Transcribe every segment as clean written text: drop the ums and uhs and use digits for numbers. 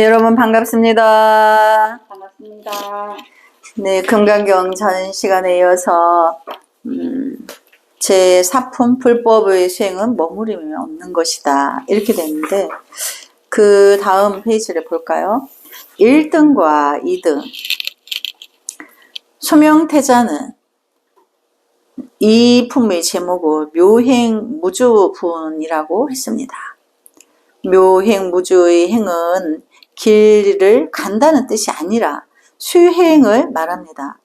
여러분 반갑습니다. 반갑습니다. 네, 금강경 전 시간에 이어서 제 사품 불법의 수행은 머무림이 없는 것이다 이렇게 됐는데, 그 다음 페이지를 볼까요? 1등과 2등 소명태자는 이 품의 제목을 묘행무주분이라고 했습니다. 묘행무주의 행은 길을 간다는 뜻이 아니라 수행을 말합니다.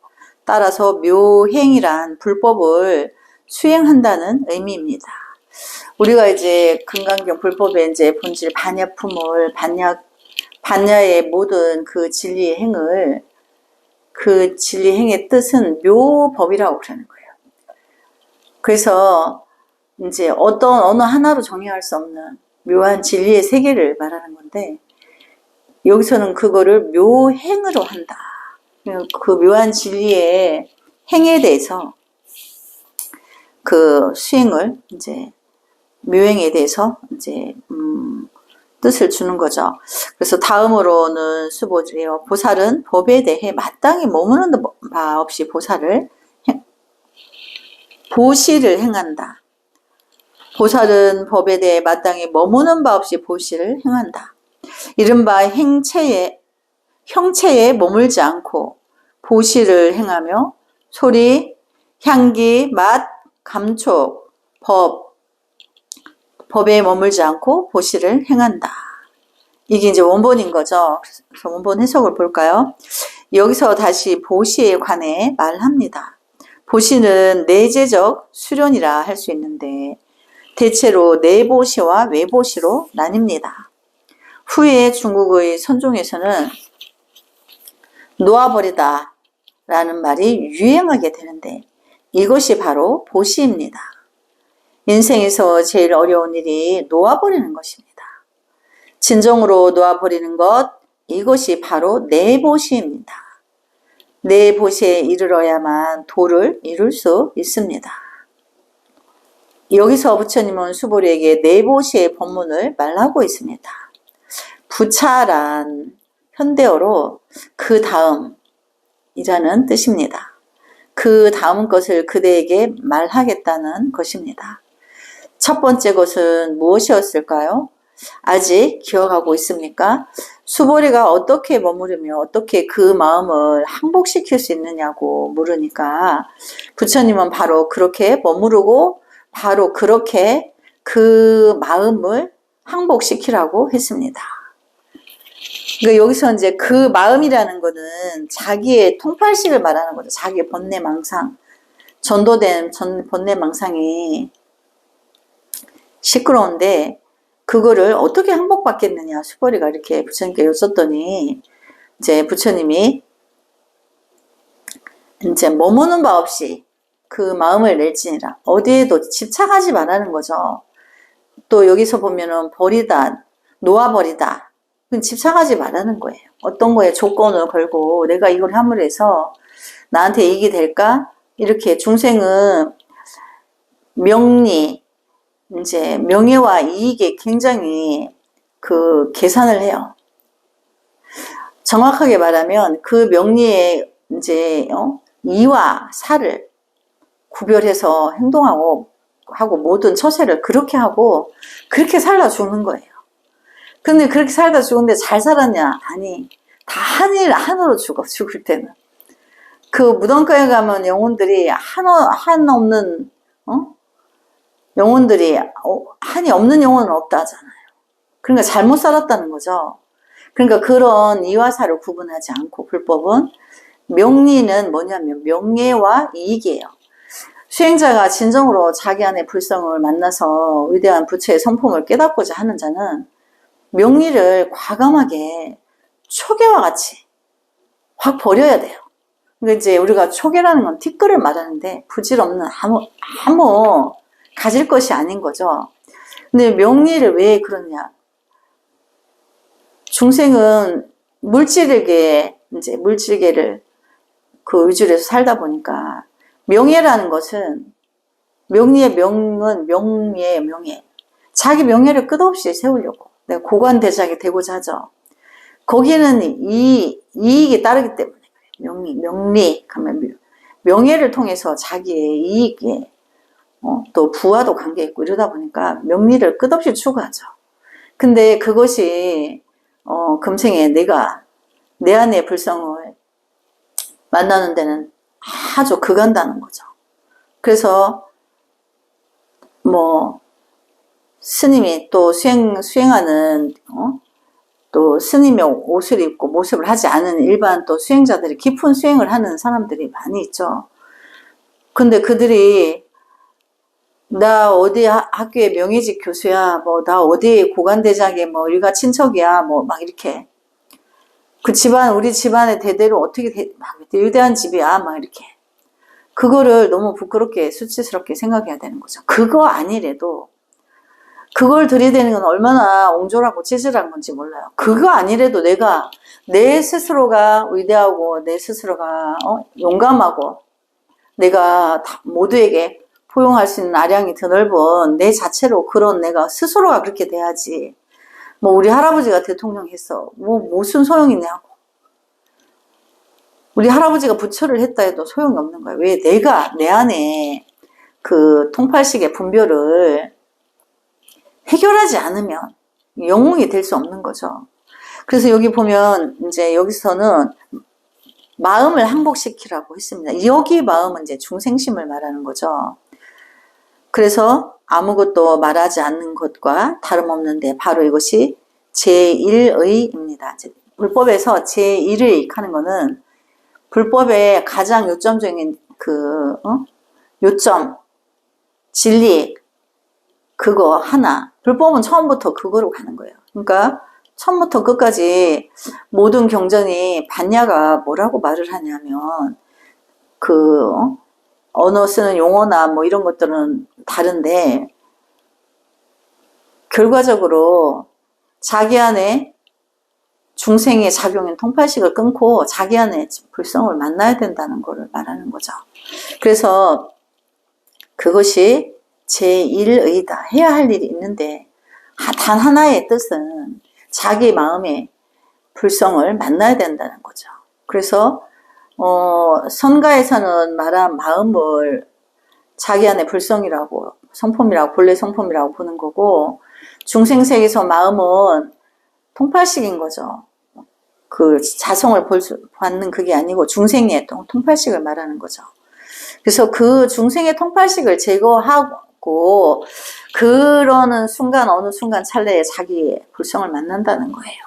따라서 묘행이란 불법을 수행한다는 의미입니다. 우리가 이제 금강경 불법의 이제 본질 반야품을 반야의 모든 그 진리의 행을, 그 진리 행의 뜻은 묘법이라고 그러는 거예요. 그래서 이제 어떤 어느 하나로 정의할 수 없는 묘한 진리의 세계를 말하는 건데, 여기서는 그거를 묘행으로 한다. 그 묘한 진리의 행에 대해서 그 수행을 이제 묘행에 대해서 이제 뜻을 주는 거죠. 그래서 다음으로는 수보지요. 보살은 법에 대해 마땅히 머무는 바 없이 보시를 행한다. 보살은 법에 대해 마땅히 머무는 바 없이 보시를 행한다. 이른바 형체에 머물지 않고 보시를 행하며 소리, 향기, 맛, 감촉, 법에 머물지 않고 보시를 행한다. 이게 이제 원본인 거죠. 그래서 원본 해석을 볼까요? 여기서 다시 보시에 관해 말합니다. 보시는 내재적 수련이라 할 수 있는데, 대체로 내보시와 외보시로 나뉩니다. 후에 중국의 선종에서는 놓아버리다 라는 말이 유행하게 되는데, 이것이 바로 보시입니다. 인생에서 제일 어려운 일이 놓아버리는 것입니다. 진정으로 놓아버리는 것, 이것이 바로 내보시입니다. 내보시에 이르러야만 도를 이룰 수 있습니다. 여기서 부처님은 수보리에게 내보시의 법문을 말하고 있습니다. 부차란 현대어로 그 다음이라는 뜻입니다. 그 다음 것을 그대에게 말하겠다는 것입니다. 첫 번째 것은 무엇이었을까요? 아직 기억하고 있습니까? 수보리가 어떻게 머무르며 어떻게 그 마음을 항복시킬 수 있느냐고 물으니까, 부처님은 바로 그렇게 머무르고 바로 그렇게 그 마음을 항복시키라고 했습니다. 그러니까 여기서 이제 그 마음이라는 거는 자기의 통팔식을 말하는 거죠. 자기의 번뇌망상, 전도된 번뇌망상이 시끄러운데 그거를 어떻게 항복받겠느냐, 수보리가 이렇게 부처님께 여쭸더니, 이제 부처님이 이제 머무는 바 없이 그 마음을 낼지니라, 어디에도 집착하지 말라는 거죠. 또 여기서 보면은 버리다, 놓아버리다, 집착하지 말라는 거예요. 어떤 거에 조건을 걸고 내가 이걸 함으로 해서 나한테 이익이 될까? 이렇게 중생은 이제 명예와 이익에 굉장히 그 계산을 해요. 정확하게 말하면 그 명리의 이제 이와 사를 구별해서 행동하고 모든 처세를 그렇게 하고 그렇게 살다 죽는 거예요. 근데 그렇게 살다 죽은데 잘 살았냐? 아니, 다 한으로 죽을 때는. 그 무덤가에 가면 영혼들이 한없는, 영혼들이, 한이 없는 영혼은 없다 하잖아요. 그러니까 잘못 살았다는 거죠. 그러니까 그런 이와사를 구분하지 않고 불법은, 명리는 뭐냐면 명예와 이익이에요. 수행자가 진정으로 자기 안의 불성을 만나서 위대한 부처의 성품을 깨닫고자 하는 자는 명리를 과감하게 초계와 같이 확 버려야 돼요. 그러니까 이제 우리가 초계라는 건 티끌을 말하는데 부질없는 아무 가질 것이 아닌 거죠. 근데 명리를 왜 그러냐? 중생은 물질계를 그 위주로 해서 살다 보니까, 명예라는 것은, 명리의 명은 명예. 자기 명예를 끝없이 세우려고 내가 고관대작이 되고자 하죠. 거기는 이익이 따르기 때문에 명리 하면 명예를 통해서 자기의 이익에 또 부와도 관계 있고 이러다 보니까 명리를 끝없이 추구하죠. 근데 그것이 금생에 내가 내 안의 불성을 만나는 데는 아주 극한다는 거죠. 그래서 뭐 스님이 또 수행하는 또 스님의 옷을 입고 모습을 하지 않은 일반 또 수행자들이 깊은 수행을 하는 사람들이 많이 있죠. 근데 그들이 나 어디 학교의 명예직 교수야, 뭐 나 어디 고관대장의 뭐 일가 친척이야, 뭐 막 이렇게 그 집안 우리 집안의 대대로 어떻게 막 위대한 집이야, 막 이렇게 그거를 너무 부끄럽게 수치스럽게 생각해야 되는 거죠. 그거 아니래도 그걸 들이대는 건 얼마나 옹졸하고 찌질한 건지 몰라요. 그거 아니래도 내가 내 스스로가 위대하고 내 스스로가 용감하고 내가 모두에게 포용할 수 있는 아량이 드넓은 내 자체로 그런 내가 스스로가 그렇게 돼야지. 뭐 우리 할아버지가 대통령 했어. 뭐 무슨 소용이냐고. 우리 할아버지가 부처를 했다 해도 소용이 없는 거야. 왜 내가 내 안에 그 통팔식의 분별을 해결하지 않으면 영웅이 될 수 없는 거죠. 그래서 여기 보면 이제 여기서는 마음을 항복시키라고 했습니다. 여기 마음은 이제 중생심을 말하는 거죠. 그래서 아무것도 말하지 않는 것과 다름없는데 바로 이것이 제1의입니다. 불법에서 제1의 하는 거는 불법의 가장 요점적인 요점, 진리, 그거 하나. 불법은 처음부터 그거로 가는 거예요. 그러니까 처음부터 끝까지 모든 경전이 반야가 뭐라고 말을 하냐면 언어 쓰는 용어나 뭐 이런 것들은 다른데 결과적으로 자기 안에 중생의 작용인 통팔식을 끊고 자기 안에 불성을 만나야 된다는 것을 말하는 거죠. 그래서 그것이 제1의다. 해야 할 일이 있는데 단 하나의 뜻은 자기 마음의 불성을 만나야 된다는 거죠. 그래서 선가에서는 말한 마음을 자기 안의 불성이라고 성품이라고 본래 성품이라고 보는 거고 중생세계에서 마음은 통팔식인 거죠. 그 자성을 받는 그게 아니고 중생의 통팔식을 말하는 거죠. 그래서 그 중생의 통팔식을 제거하고 그러는 순간 어느 순간 찰나에 자기의 불성을 만난다는 거예요.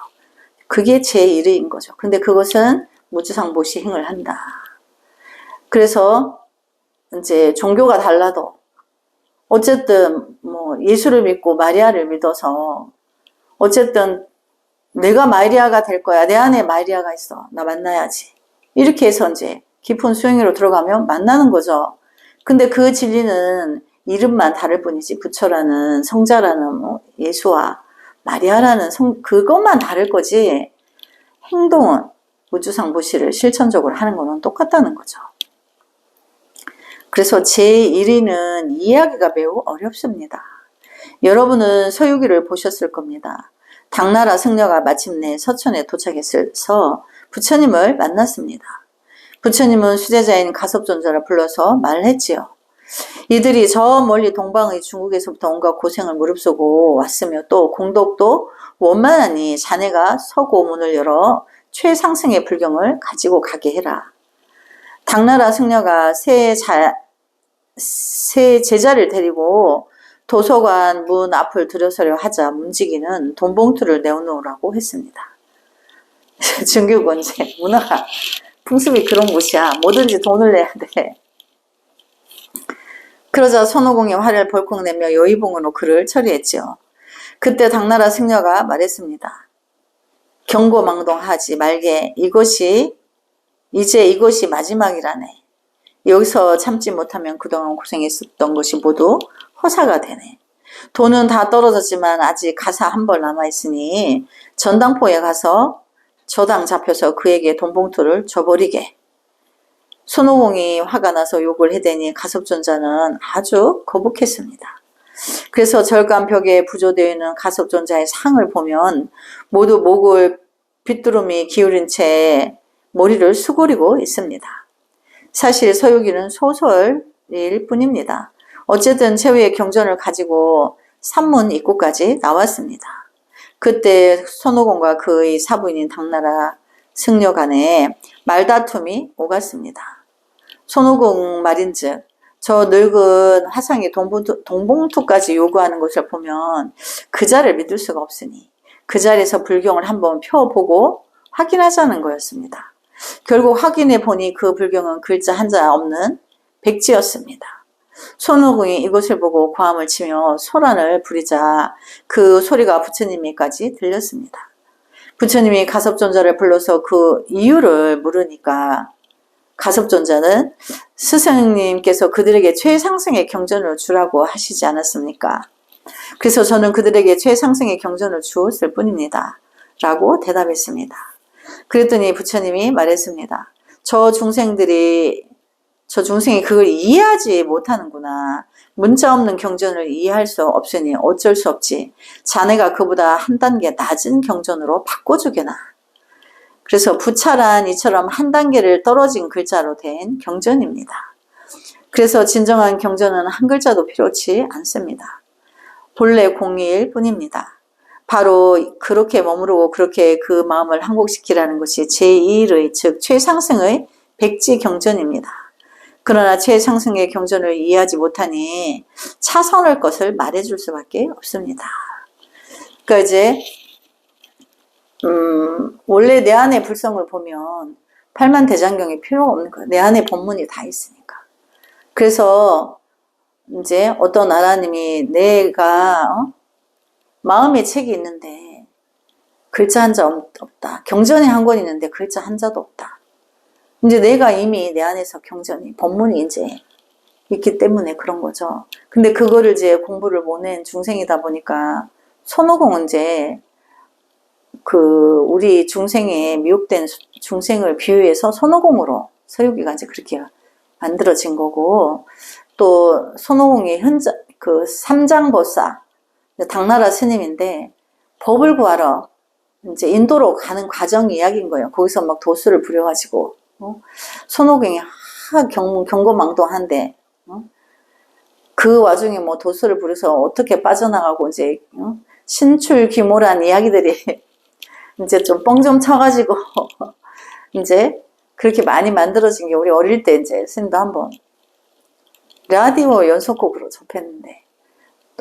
그게 제1의인 거죠. 근데 그것은 무주상보시 행을 한다. 그래서 이제 종교가 달라도 어쨌든 뭐 예수를 믿고 마리아를 믿어서 어쨌든 내가 마리아가 될 거야. 내 안에 마리아가 있어. 나 만나야지. 이렇게 해서 이제 깊은 수행으로 들어가면 만나는 거죠. 근데 그 진리는 이름만 다를 뿐이지 부처라는 성자라는 뭐 예수와 마리아라는 그것만 다를 거지 행동은 우주상보시를 실천적으로 하는 거는 똑같다는 거죠. 그래서 제1위는 이해하기가 매우 어렵습니다. 여러분은 서유기를 보셨을 겁니다. 당나라 승려가 마침내 서천에 도착해서 부처님을 만났습니다. 부처님은 수제자인 가섭존자를 불러서 말을 했지요. 이들이 저 멀리 동방의 중국에서부터 온갖 고생을 무릅쓰고 왔으며 또 공덕도 원만하니 자네가 서고 문을 열어 최상승의 불경을 가지고 가게 해라. 당나라 승려가 새 제자를 데리고 도서관 문 앞을 들어서려 하자 문지기는 돈봉투를 내어놓으라고 했습니다. 중국은 이제 문화가 풍습이 그런 곳이야. 뭐든지 돈을 내야 돼. 그러자 손오공이 화를 벌컥 내며 여의봉으로 그를 처리했죠. 그때 당나라 승려가 말했습니다. 경고망동하지 말게. 이제 이것이 마지막이라네. 여기서 참지 못하면 그동안 고생했었던 것이 모두 허사가 되네. 돈은 다 떨어졌지만 아직 가사 한 벌 남아있으니 전당포에 가서 저당 잡혀서 그에게 돈봉투를 줘버리게. 손오공이 화가 나서 욕을 해대니 가섭존자는 아주 거북했습니다. 그래서 절간 벽에 부조되어 있는 가섭존자의 상을 보면 모두 목을 빗두름이 기울인 채 머리를 수그리고 있습니다. 사실 서유기는 소설일 뿐입니다. 어쨌든 최후의 경전을 가지고 산문 입구까지 나왔습니다. 그때 손오공과 그의 사부인인 당나라 승려 간에 말다툼이 오갔습니다. 손오공 말인즉 저 늙은 화상이 동봉투까지 요구하는 것을 보면 그자를 믿을 수가 없으니 그 자리에서 불경을 한번 펴보고 확인하자는 거였습니다. 결국 확인해 보니 그 불경은 글자 한자 없는 백지였습니다. 손오공이 이것을 보고 고함을 치며 소란을 부리자 그 소리가 부처님에까지 들렸습니다. 부처님이 가섭존자를 불러서 그 이유를 물으니까 가섭존자는 스승님께서 그들에게 최상승의 경전을 주라고 하시지 않았습니까? 그래서 저는 그들에게 최상승의 경전을 주었을 뿐입니다. 라고 대답했습니다. 그랬더니 부처님이 말했습니다. 저 중생이 그걸 이해하지 못하는구나. 문자 없는 경전을 이해할 수 없으니 어쩔 수 없지. 자네가 그보다 한 단계 낮은 경전으로 바꿔주게나. 그래서 부차란 이처럼 한 단계를 떨어진 글자로 된 경전입니다. 그래서 진정한 경전은 한 글자도 필요치 않습니다. 본래 공의일 뿐입니다. 바로 그렇게 머무르고 그렇게 그 마음을 항복시키라는 것이 제2일의 즉 최상승의 백지 경전입니다. 그러나 최상승의 경전을 이해하지 못하니 차선할 것을 말해줄 수밖에 없습니다. 그러니까 이제 원래 내 안의 불성을 보면 팔만대장경이 필요가 없는 거예요. 내 안에 본문이 다 있으니까. 그래서 이제 어떤 나라님이 내가 마음의 책이 있는데 글자 한자 없다. 경전이 한 권 있는데 글자 한자도 없다. 이제 내가 이미 내 안에서 경전이 본문이 이제 있기 때문에 그런 거죠. 근데 그거를 이제 공부를 못한 중생이다 보니까 손오공은 이제 우리 중생의 미혹된 중생을 비유해서 손오공으로 서유기가 이제 그렇게 만들어진 거고, 또 손오공이 삼장보사 당나라 스님인데 법을 구하러 이제 인도로 가는 과정 이야기인 거예요. 거기서 막 도수를 부려가지고 손오공이 경고망동한데 그 와중에 뭐 도수를 부려서 어떻게 빠져나가고 이제 신출귀몰한 이야기들이 이제 좀 뻥 좀 쳐가지고 이제 그렇게 많이 만들어진 게 우리 어릴 때 이제 스님도 한번 라디오 연속곡으로 접했는데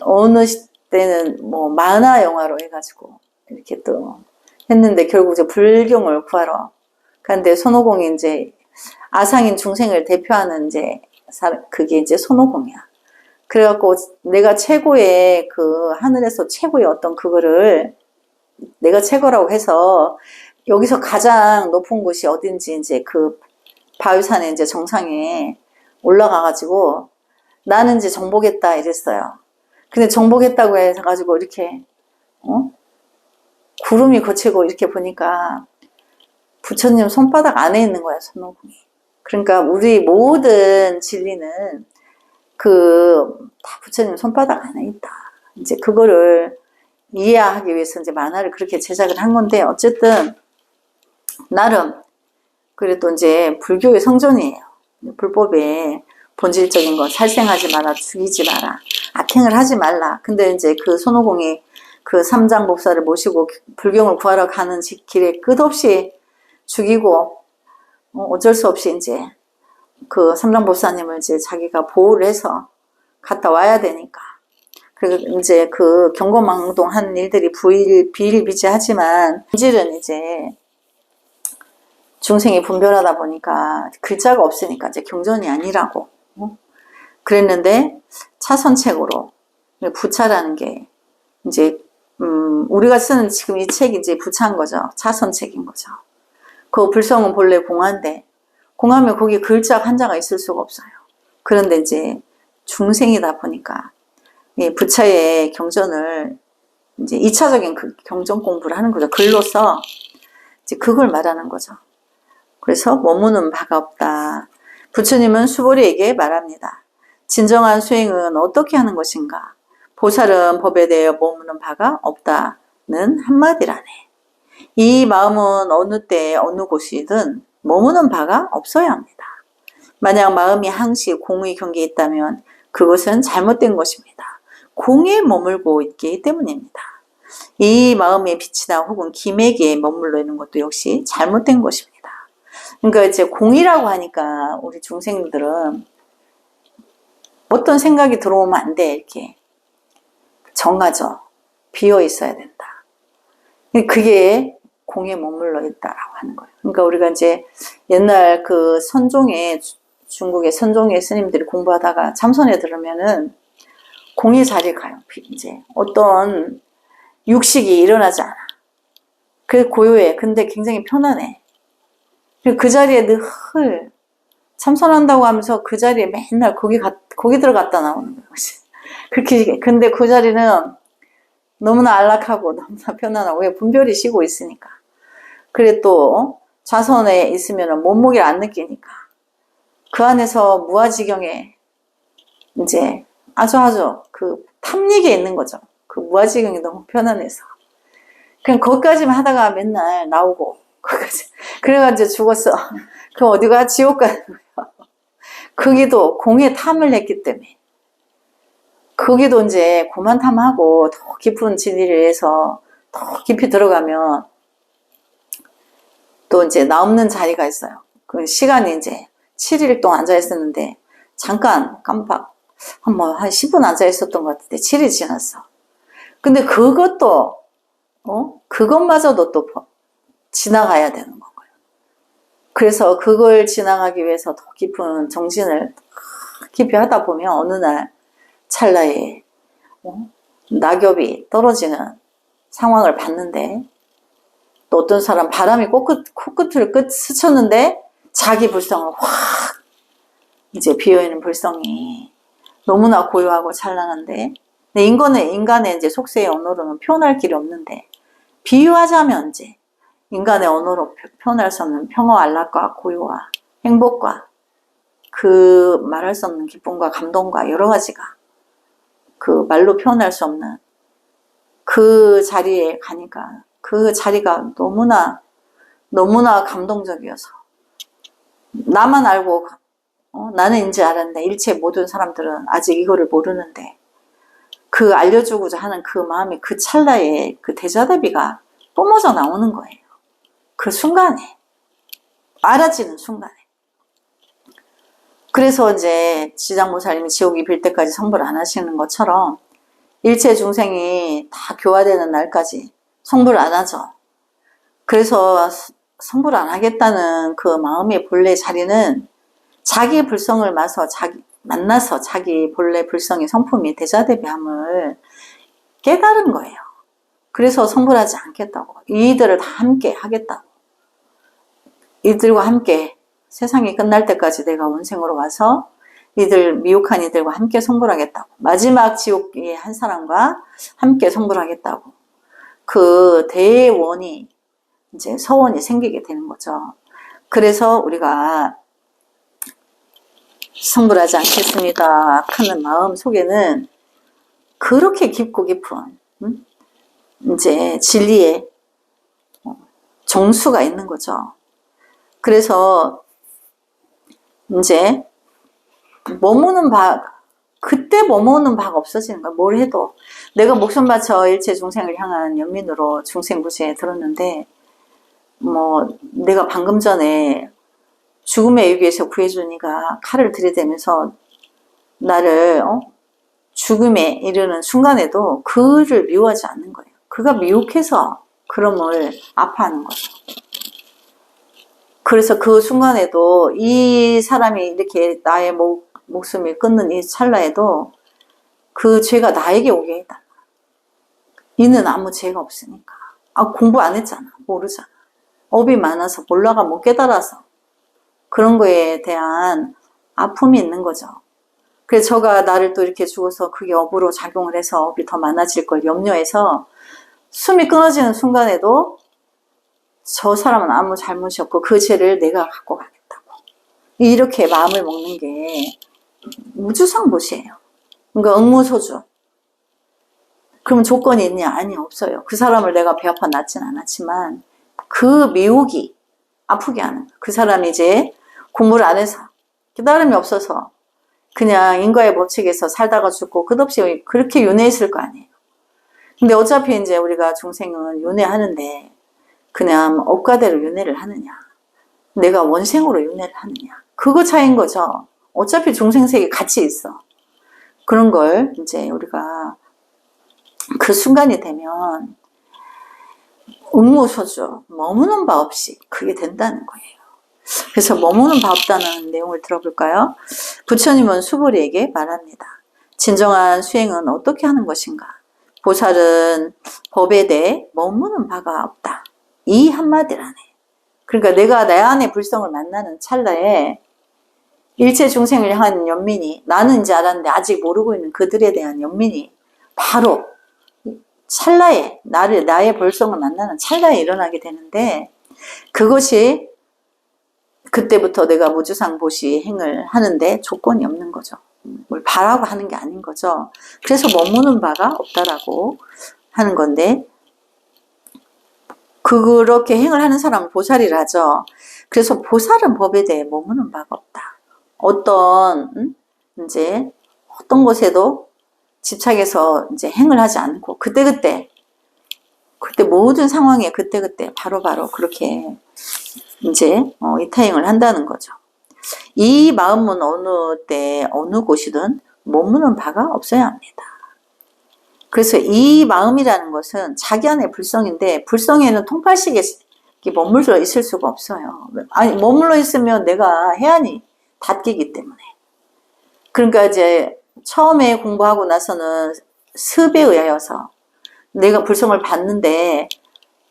어느 때는 뭐 만화 영화로 해가지고 이렇게 또 했는데 결국 이제 불경을 구하러 갔는데 손오공이 이제 아상인 중생을 대표하는 이제 그게 이제 손오공이야. 그래갖고 내가 최고의 하늘에서 최고의 어떤 그거를 내가 최고라고 해서 여기서 가장 높은 곳이 어딘지 이제 그 바위산에 이제 정상에 올라가가지고 나는 이제 정복했다 이랬어요. 근데 정복했다고 해가지고 이렇게 구름이 거치고 이렇게 보니까 부처님 손바닥 안에 있는 거야, 손오공이. 그러니까 우리 모든 진리는 다 부처님 손바닥 안에 있다. 이제 그거를 이해하기 위해서 이제 만화를 그렇게 제작을 한 건데, 어쨌든 나름 그래도 이제 불교의 성전이에요. 불법의 본질적인 거, 살생하지 마라, 죽이지 마라, 악행을 하지 말라. 근데 이제 그 손오공이 그 삼장법사를 모시고 불경을 구하러 가는 길에 끝없이 죽이고 어쩔 수 없이 이제 그 삼장법사님을 이제 자기가 보호를 해서 갔다 와야 되니까. 그리고 이제 그 경고망동한 일들이 비일비재하지만 본질은 이제 중생이 분별하다 보니까 글자가 없으니까 이제 경전이 아니라고 그랬는데 차선책으로 부차라는 게 이제 우리가 쓰는 지금 이 책이 이제 부차인 거죠. 차선책인 거죠. 그 불성은 본래 공화인데 공하면 거기 글자 한자가 있을 수가 없어요. 그런데 이제 중생이다 보니까 이 부차의 경전을 이제 2차적인 그 경전 공부를 하는 거죠. 글로서 이제 그걸 말하는 거죠. 그래서 머무는 바가 없다. 부처님은 수보리에게 말합니다. 진정한 수행은 어떻게 하는 것인가? 보살은 법에 대해 머무는 바가 없다는 한마디라네. 이 마음은 어느 때 어느 곳이든 머무는 바가 없어야 합니다. 만약 마음이 항시 공의 경계에 있다면 그것은 잘못된 것입니다. 공에 머물고 있기 때문입니다. 이 마음의 빛이나 혹은 기맥에 머물러 있는 것도 역시 잘못된 것입니다. 그러니까 이제 공이라고 하니까 우리 중생들은 어떤 생각이 들어오면 안 돼, 이렇게 정하죠. 비어 있어야 된다. 그게 공에 머물러 있다라고 하는 거예요. 그러니까 우리가 이제 옛날 그 선종의 중국의 선종의 스님들이 공부하다가 참선에 들으면은 공의 자리에 가요. 이제 어떤 육식이 일어나지 않아. 그래서 고요해. 근데 굉장히 편안해. 그 자리에 늘 참선한다고 하면서 그 자리에 맨날 거기 들어갔다 나오는 거예요. 그렇게. 근데 그 자리는 너무나 안락하고 너무나 편안하고, 왜 분별이 쉬고 있으니까. 그래 또 좌선에 있으면 몸무게를 안 느끼니까 그 안에서 무아지경에 이제 아주 그 탐닉에 있는 거죠. 그 무아지경이 너무 편안해서 그냥 거기까지만 하다가 맨날 나오고 거기까지. 그래가지고 죽었어. 그럼 어디가? 지옥 가는 거예요. 거기도 공에 탐을 했기 때문에. 거기도 이제 고만 탐하고 더 깊은 진리를 해서 더 깊이 들어가면 또 이제 나 없는 자리가 있어요. 그 시간이 이제 7일 동안 앉아 있었는데 잠깐 깜빡 한 10분 앉아 있었던 것 같은데 7일이 지났어. 근데 그것도 그것마저도 또 지나가야 되는 거예요. 그래서 그걸 지나가기 위해서 더 깊은 정진을 깊이 하다 보면 어느 날 찰나에 낙엽이 떨어지는 상황을 봤는데, 또 어떤 사람 바람이 코끝을 스쳤는데 자기 불성을 확 이제 비어있는 불성이 너무나 고요하고 찬란한데, 인간의 이제 속세의 언어로는 표현할 길이 없는데, 비유하자면 이제 인간의 언어로 표현할 수 없는 평화, 안락과 고요와 행복과 그 말할 수 없는 기쁨과 감동과 여러 가지가 그 말로 표현할 수 없는 그 자리에 가니까 그 자리가 너무나 감동적이어서 나만 알고 나는 이제 알았는데 일체 모든 사람들은 아직 이거를 모르는데 그 알려주고자 하는 그 마음이 그 찰나에 그 대자대비가 뿜어져 나오는 거예요. 그 순간에 알아지는 순간에. 그래서 이제 지장보살님이 지옥이 빌 때까지 성불 안 하시는 것처럼 일체 중생이 다 교화되는 날까지 성불 안 하죠. 그래서 성불 안 하겠다는 그 마음의 본래 자리는 자기 불성을 만나서 자기 본래 불성의 성품이 대자대비함을 깨달은 거예요. 그래서 성불하지 않겠다고. 이들을 다 함께 하겠다고. 이들과 함께 세상이 끝날 때까지 내가 원생으로 와서 미혹한 이들과 함께 성불하겠다고. 마지막 지옥의 한 사람과 함께 성불하겠다고. 그 대원이 이제 서원이 생기게 되는 거죠. 그래서 우리가 성불하지 않겠습니다 하는 마음 속에는 그렇게 깊고 깊은 이제 진리의 정수가 있는 거죠. 그래서 이제 그때 머무는 바가 없어지는 거야. 뭘 해도. 내가 목숨 바쳐 일체 중생을 향한 연민으로 중생부지에 들었는데, 내가 방금 전에 죽음의 위기에서 구해주니까 칼을 들이대면서 나를 죽음에 이르는 순간에도 그를 미워하지 않는 거예요. 그가 미혹해서 그럼을 아파하는 거죠. 그래서 그 순간에도 이 사람이 이렇게 나의 목숨이 끊는 이 찰나에도 그 죄가 나에게 오게 해달라. 이는 아무 죄가 없으니까. 공부 안 했잖아. 모르잖아. 업이 많아서 몰라가 못 깨달아서 그런 거에 대한 아픔이 있는 거죠. 그래서 저가 나를 또 이렇게 죽어서 그게 업으로 작용을 해서 업이 더 많아질 걸 염려해서 숨이 끊어지는 순간에도 저 사람은 아무 잘못이 없고 그 죄를 내가 갖고 가겠다고. 이렇게 마음을 먹는 게 무주상보시예요. 그러니까 응무소주. 그러면 조건이 있냐? 아니, 없어요. 그 사람을 내가 배 아파 낫진 않았지만 그 미혹이 아프게 하는 거야. 그 사람이 이제 공부를 안 해서 깨달음이 없어서 그냥 인과의 법칙에서 살다가 죽고 끝없이 그렇게 윤회했을 거 아니에요. 근데 어차피 이제 우리가 중생은 윤회하는데 그냥 업가대로 윤회를 하느냐, 내가 원생으로 윤회를 하느냐, 그거 차이인 거죠. 어차피 중생세계 같이 있어. 그런 걸 이제 우리가 그 순간이 되면 응모소주, 머무는 바 없이 그게 된다는 거예요. 그래서 머무는 바 없다는 내용을 들어볼까요? 부처님은 수보리에게 말합니다. 진정한 수행은 어떻게 하는 것인가? 보살은 법에 대해 머무는 바가 없다. 이 한마디라네. 그러니까 내가 내 안의 불성을 만나는 찰나에 일체 중생을 향한 연민이, 나는 이제 알았는데 아직 모르고 있는 그들에 대한 연민이 바로 찰나에, 나의 불성을 만나는 찰나에 일어나게 되는데, 그것이 그때부터 내가 무주상보시 행을 하는데 조건이 없는 거죠. 뭘 바라고 하는 게 아닌 거죠. 그래서 머무는 바가 없다라고 하는 건데, 그렇게 행을 하는 사람은 보살이라 하죠. 그래서 보살은 법에 대해 머무는 바가 없다. 어떤 곳에도 집착해서 이제 행을 하지 않고, 그때 모든 상황에 그때 바로바로 그렇게 이제 이타행을 한다는 거죠. 이 마음은 어느 때 어느 곳이든 머무는 바가 없어야 합니다. 그래서 이 마음이라는 것은 자기 안의 불성인데, 불성에는 통팔식에 머물러 있을 수가 없어요. 아니, 머물러 있으면 내가 해안이 닫히기 때문에. 그러니까 이제 처음에 공부하고 나서는 습에 의하여서 내가 불성을 받는데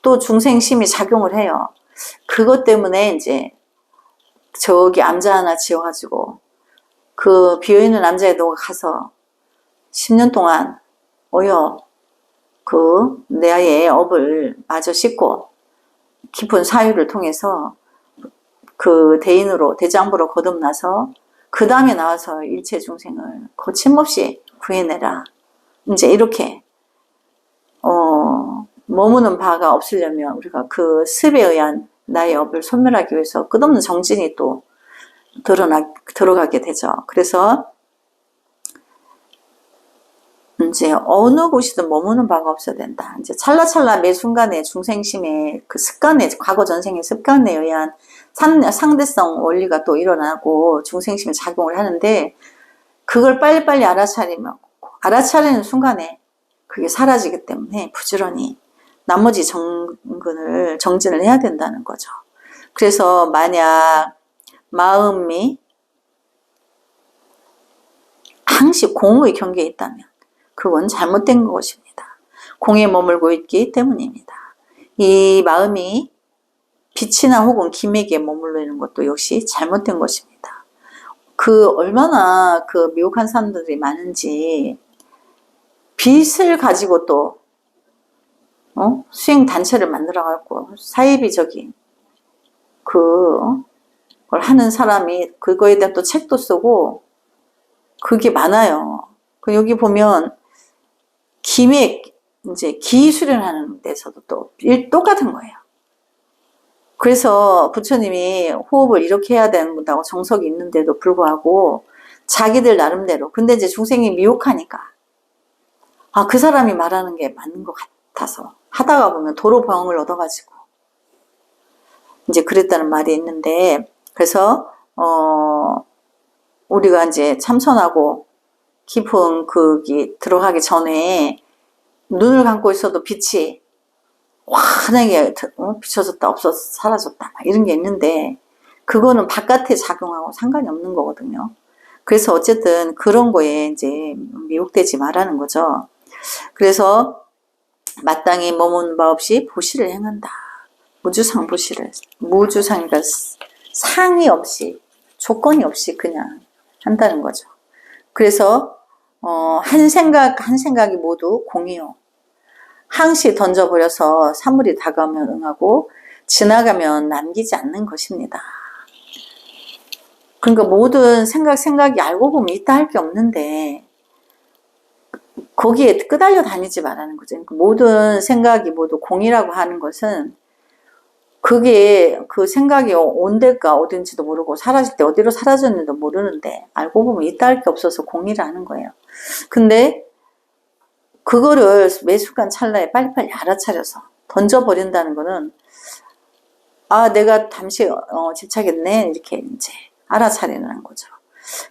또 중생심이 작용을 해요. 그것 때문에 이제 저기 암자 하나 지어가지고 그 비어있는 암자에 너가 가서 10년 동안 내 아이의 업을 마저 씻고 깊은 사유를 통해서 그 대인으로, 대장부로 거듭나서 그 다음에 나와서 일체 중생을 거침없이 구해내라. 이제 이렇게 머무는 바가 없으려면 우리가 그 습에 의한 나의 업을 소멸하기 위해서 끝없는 정진이 또 들어가게 되죠. 그래서 이제 어느 곳이든 머무는 바가 없어야 된다. 이제 찰나찰나 매 순간에 중생심의 그 습관에, 과거 전생의 습관에 의한 상대성 원리가 또 일어나고 중생심이 작용을 하는데, 그걸 빨리빨리 알아차리는 순간에 그게 사라지기 때문에 부지런히 나머지 정진을 해야 된다는 거죠. 그래서 만약 마음이 항시 공의 경계에 있다면 그건 잘못된 것입니다. 공에 머물고 있기 때문입니다. 이 마음이 빛이나 혹은 기맥에 머물러 있는 것도 역시 잘못된 것입니다. 얼마나 미혹한 사람들이 많은지, 빛을 가지고 또 수행 단체를 만들어갖고 사이비적인 그걸 하는 사람이 그거에 대한 또 책도 쓰고 그게 많아요. 여기 보면 기맥, 이제 기 수련하는 데서도 또 똑같은 거예요. 그래서 부처님이 호흡을 이렇게 해야 된다고 정석이 있는데도 불구하고 자기들 나름대로, 근데 이제 중생이 미혹하니까 그 사람이 말하는 게 맞는 것 같아서 하다가 보면 도로 병을 얻어가지고 이제 그랬다는 말이 있는데, 그래서 우리가 이제 참선하고 깊은 거기 들어가기 전에 눈을 감고 있어도 빛이 환하게 비춰졌다 없어서 사라졌다 이런 게 있는데, 그거는 바깥에 작용하고 상관이 없는 거거든요. 그래서 어쨌든 그런 거에 이제 미혹되지 말라는 거죠. 그래서 마땅히 머무는 바 없이 보시를 행한다. 무주상 보시를, 무주상이니까 상이 없이, 조건이 없이 그냥 한다는 거죠. 그래서 한 생각이 모두 공이요. 항시 던져버려서 사물이 다가오면 응하고 지나가면 남기지 않는 것입니다. 그러니까 모든 생각이 알고 보면 있다 할 게 없는데 거기에 끄달려 다니지 말라는 거죠. 그러니까 모든 생각이 모두 공이라고 하는 것은 그게 그 생각이 온 데가 어딘지도 모르고 사라질 때 어디로 사라졌는지도 모르는데 알고 보면 있다 할 게 없어서 공의를 하는 거예요. 근데 그거를 매 순간 찰나에 빨리빨리 알아차려서 던져버린다는 거는 아 내가 잠시 집착했네 이렇게 이제 알아차리는 거죠.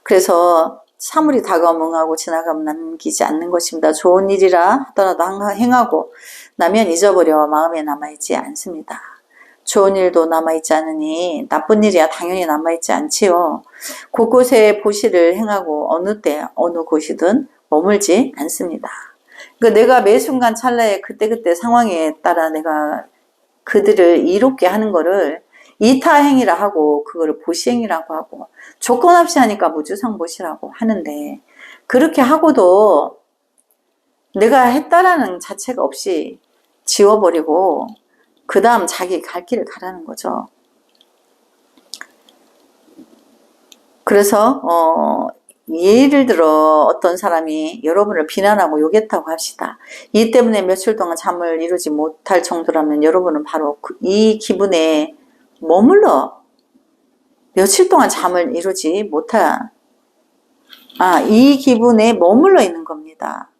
그래서 사물이 다가오면 응하고 지나가면 남기지 않는 것입니다. 좋은 일이라 하더라도 행하고 나면 잊어버려 마음에 남아있지 않습니다. 좋은 일도 남아있지 않으니 나쁜 일이야 당연히 남아있지 않지요. 곳곳에 보시를 행하고 어느 때 어느 곳이든 머물지 않습니다. 그러니까 내가 매 순간 찰나에 그때그때 상황에 따라 내가 그들을 이롭게 하는 거를 이타행위라 하고 그거를 보시행위라고 하고 조건 없이 하니까 무주상보시라고 하는데 그렇게 하고도 내가 했다라는 자체가 없이 지워버리고 그 다음 자기 갈 길을 가라는 거죠. 그래서 예를 들어 어떤 사람이 여러분을 비난하고 욕했다고 합시다. 이 때문에 며칠 동안 잠을 이루지 못할 정도라면 여러분은 바로 이 기분에 머물러 며칠 동안 잠을 이루지 못할 이 기분에 머물러 있는 겁니다.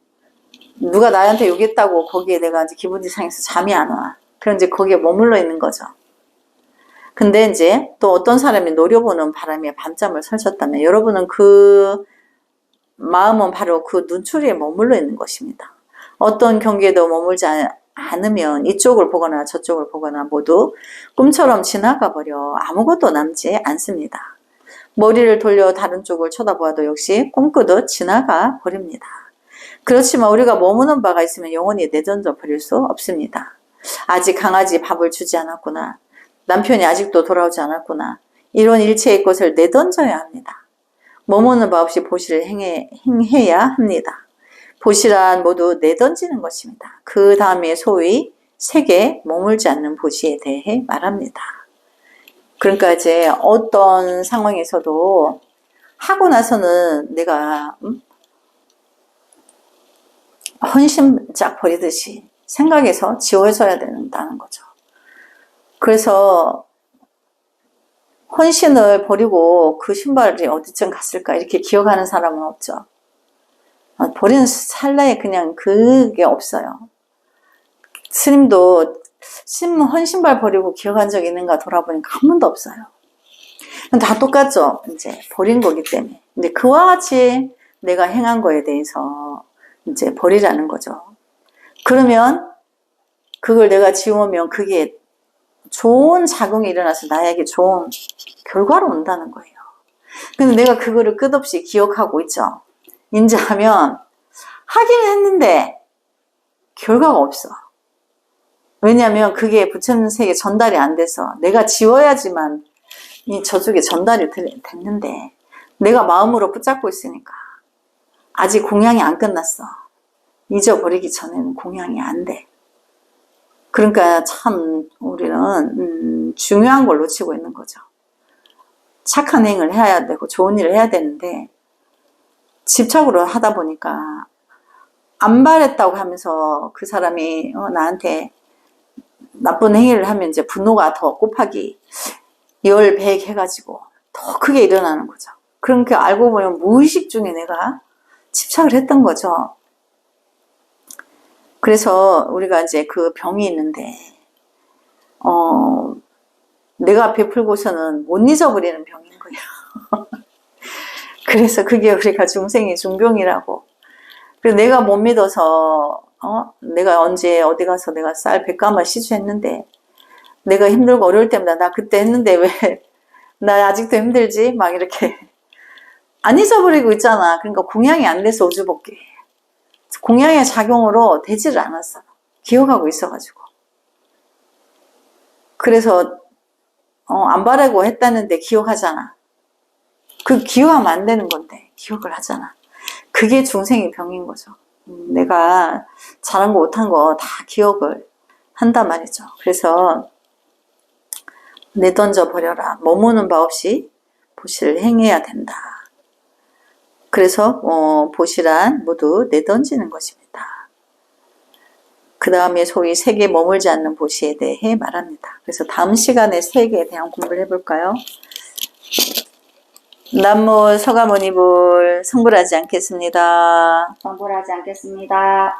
누가 나한테 욕했다고 거기에 내가 이제 기분이 상해서 잠이 안 와. 그럼 이제 거기에 머물러 있는 거죠. 근데 이제 또 어떤 사람이 노려보는 바람에 밤잠을 설쳤다면 여러분은 그 마음은 바로 그 눈초리에 머물러 있는 것입니다. 어떤 경계에도 머물지 않으면 이쪽을 보거나 저쪽을 보거나 모두 꿈처럼 지나가 버려 아무것도 남지 않습니다. 머리를 돌려 다른 쪽을 쳐다보아도 역시 꿈꾸듯 지나가 버립니다. 그렇지만 우리가 머무는 바가 있으면 영원히 내던져 버릴 수 없습니다. 아직 강아지 밥을 주지 않았구나. 남편이 아직도 돌아오지 않았구나. 이런 일체의 것을 내던져야 합니다. 머무는 바 없이 보시를 행해야 합니다. 보시란 모두 내던지는 것입니다. 그 다음에 소위 색에 머물지 않는 보시에 대해 말합니다. 그러니까 이제 어떤 상황에서도 하고 나서는 내가 헌신짝 버리듯이 생각에서 지워져야 된다는 거죠. 그래서 헌신을 버리고 그 신발이 어디쯤 갔을까 이렇게 기억하는 사람은 없죠. 버리는 찰나에 그냥 그게 없어요. 스님도 헌신발 버리고 기억한 적 있는가 돌아보니까 한 번도 없어요. 다 똑같죠. 이제 버린 거기 때문에. 근데 그와 같이 내가 행한 거에 대해서 이제 버리라는 거죠. 그러면 그걸 내가 지우면 그게 좋은 작용이 일어나서 나에게 좋은 결과로 온다는 거예요. 근데 내가 그거를 끝없이 기억하고 있죠. 인지하면 하기는 했는데 결과가 없어. 왜냐하면 그게 부처님 세계에 전달이 안 돼서 내가 지워야지만 저쪽에 전달이 됐는데 내가 마음으로 붙잡고 있으니까 아직 공양이 안 끝났어. 잊어버리기 전에는 공양이 안 돼. 그러니까 참 우리는 중요한 걸 놓치고 있는 거죠. 착한 행을 해야 되고 좋은 일을 해야 되는데 집착으로 하다 보니까 안 바랬다고 하면서 그 사람이 나한테 나쁜 행위를 하면 이제 분노가 더 곱하기 10, 100 해가지고 더 크게 일어나는 거죠. 그러니까 알고 보면 무의식 중에 내가 집착을 했던 거죠. 그래서 우리가 이제 그 병이 있는데 내가 베풀고서는 못 잊어버리는 병인 거예요. 그래서 그게 우리가 중생의 중병이라고. 그래서 내가 못 믿어서 내가 언제 어디 가서 내가 쌀 100가마 시주했는데 내가 힘들고 어려울 때마다 나 그때 했는데 왜 나 아직도 힘들지? 막 이렇게 안 잊어버리고 있잖아. 그러니까 공양이 안 돼서 우주복귀. 공양의 작용으로 되지를 않았어. 기억하고 있어가지고. 그래서 안 바라고 했다는데 기억하잖아. 그 기억하면 안 되는 건데 기억을 하잖아. 그게 중생의 병인 거죠. 내가 잘한 거 못한 거 다 기억을 한단 말이죠. 그래서 내던져 버려라. 머무는 바 없이 보시를 행해야 된다. 그래서 보시란 모두 내던지는 것입니다. 그 다음에 소위 세계에 머물지 않는 보시에 대해 말합니다. 그래서 다음 시간에 세계에 대한 공부를 해볼까요? 남모 서가모니불 성불하지 않겠습니다. 성불하지 않겠습니다.